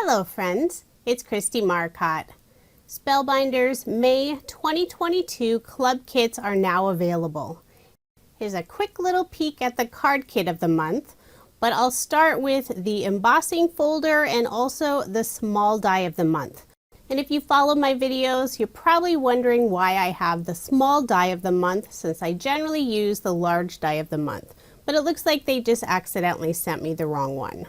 Hello friends, it's Kristie Marcotte. Spellbinders May 2022 club kits are now available. Here's a quick little peek at the card kit of the month, but I'll start with the embossing folder and also the small die of the month. And if you follow my videos, you're probably wondering why I have the small die of the month since I generally use the large die of the month. But it looks like they just accidentally sent me the wrong one.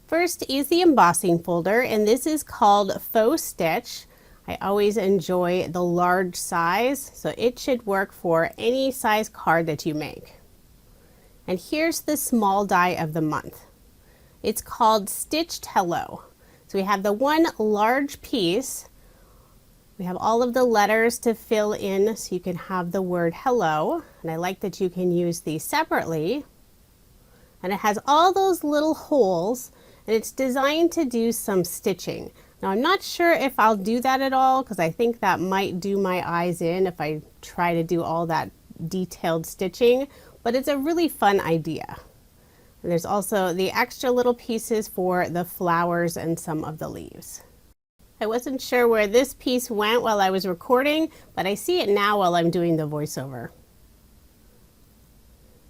First is the embossing folder, and this is called Faux Stitch. I always enjoy the large size, so it should work for any size card that you make. And here's the small die of the month. It's called Stitched Hello. So we have the one large piece. We have all of the letters to fill in so you can have the word hello. And I like that you can use these separately. And it has all those little holes, and it's designed to do some stitching. Now I'm not sure if I'll do that at all because I think that might do my eyes in if I try to do all that detailed stitching, but it's a really fun idea. And there's also the extra little pieces for the flowers and some of the leaves. I wasn't sure where this piece went while I was recording, but I see it now while I'm doing the voiceover.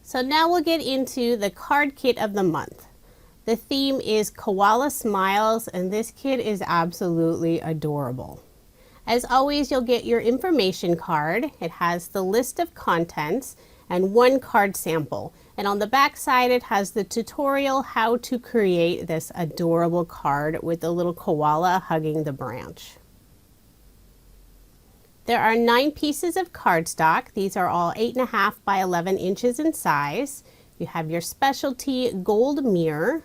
So now we'll get into the card kit of the month. The theme is Koala Smiles, and this kit is absolutely adorable. As always, you'll get your information card. It has the list of contents and one card sample. And on the back side, it has the tutorial how to create this adorable card with the little koala hugging the branch. There are 9 pieces of cardstock. These are all 8.5 by 11 inches in size. You have your specialty gold mirror.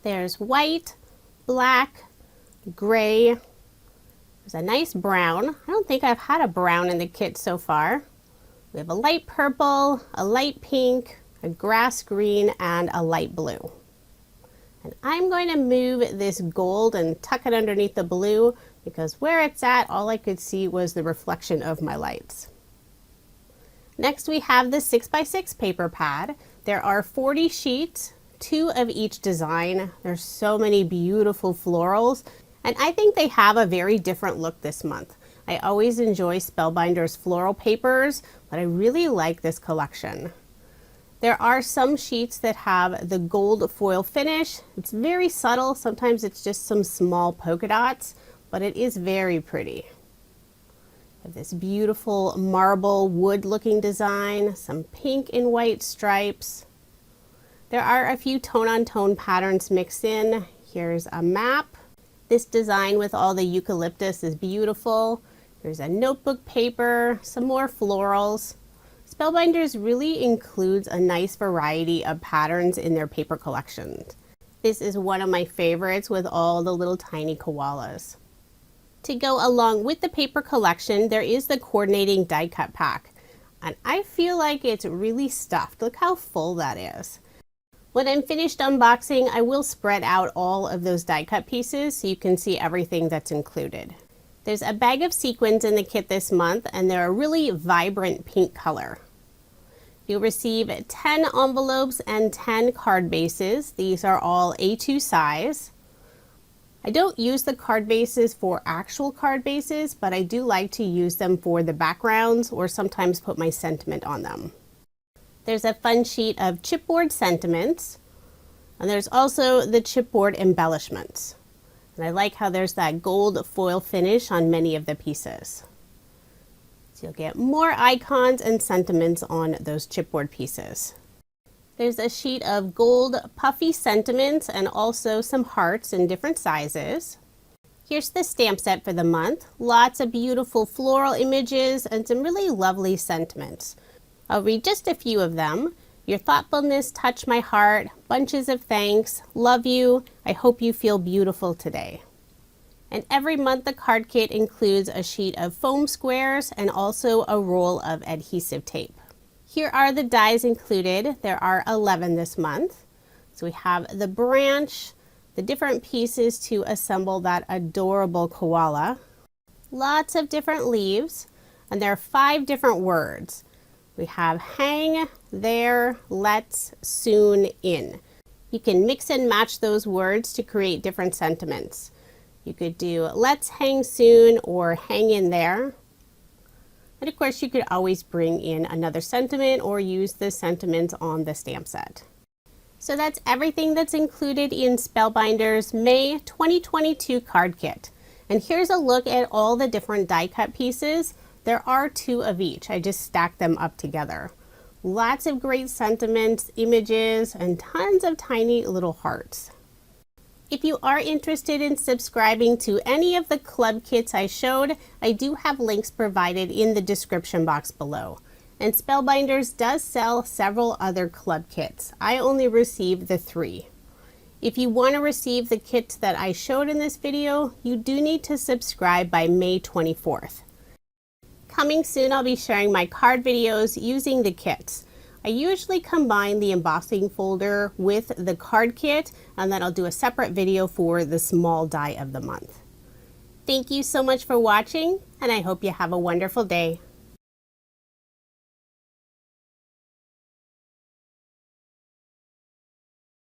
There's white, black, gray. There's a nice brown. I don't think I've had a brown in the kit so far. We have a light purple, a light pink, a grass green, and a light blue. And I'm going to move this gold and tuck it underneath the blue because where it's at, all I could see was the reflection of my lights. Next we have the 6x6 paper pad. There are 40 sheets, 2 of each design. There's so many beautiful florals, and I think they have a very different look this month. I always enjoy Spellbinders floral papers, but I really like this collection. There are some sheets that have the gold foil finish. It's very subtle. Sometimes it's just some small polka dots, but it is very pretty. We have this beautiful marble wood looking design, some pink and white stripes. There are a few tone-on-tone patterns mixed in. Here's a map. This design with all the eucalyptus is beautiful. There's a notebook paper, some more florals. Spellbinders really includes a nice variety of patterns in their paper collections. This is one of my favorites with all the little tiny koalas. To go along with the paper collection, there is the coordinating die cut pack. And I feel like it's really stuffed. Look how full that is. When I'm finished unboxing, I will spread out all of those die cut pieces so you can see everything that's included. There's a bag of sequins in the kit this month, and they're a really vibrant pink color. You'll receive 10 envelopes and 10 card bases. These are all A2 size. I don't use the card bases for actual card bases, but I do like to use them for the backgrounds or sometimes put my sentiment on them. There's a fun sheet of chipboard sentiments, and there's also the chipboard embellishments. And I like how there's that gold foil finish on many of the pieces. So you'll get more icons and sentiments on those chipboard pieces. There's a sheet of gold puffy sentiments and also some hearts in different sizes. Here's the stamp set for the month. Lots of beautiful floral images and some really lovely sentiments. I'll read just a few of them. Your thoughtfulness touched my heart. Bunches of thanks. Love you. I hope you feel beautiful today. And every month the card kit includes a sheet of foam squares and also a roll of adhesive tape. Here are the dies included. There are 11 this month. So we have the branch, the different pieces to assemble that adorable koala. Lots of different leaves, and there are 5 different words. We have hang, there, let's, soon, in. You can mix and match those words to create different sentiments. You could do let's hang soon or hang in there. And of course, you could always bring in another sentiment or use the sentiments on the stamp set. So that's everything that's included in Spellbinders May 2022 card kit. And here's a look at all the different die cut pieces. There are 2 of each. I just stacked them up together. Lots of great sentiments, images, and tons of tiny little hearts. If you are interested in subscribing to any of the club kits I showed, I do have links provided in the description box below. And Spellbinders does sell several other club kits. I only received the 3. If you want to receive the kits that I showed in this video, you do need to subscribe by May 24th. Coming soon, I'll be sharing my card videos using the kits. I usually combine the embossing folder with the card kit, and then I'll do a separate video for the small die of the month. Thank you so much for watching, and I hope you have a wonderful day.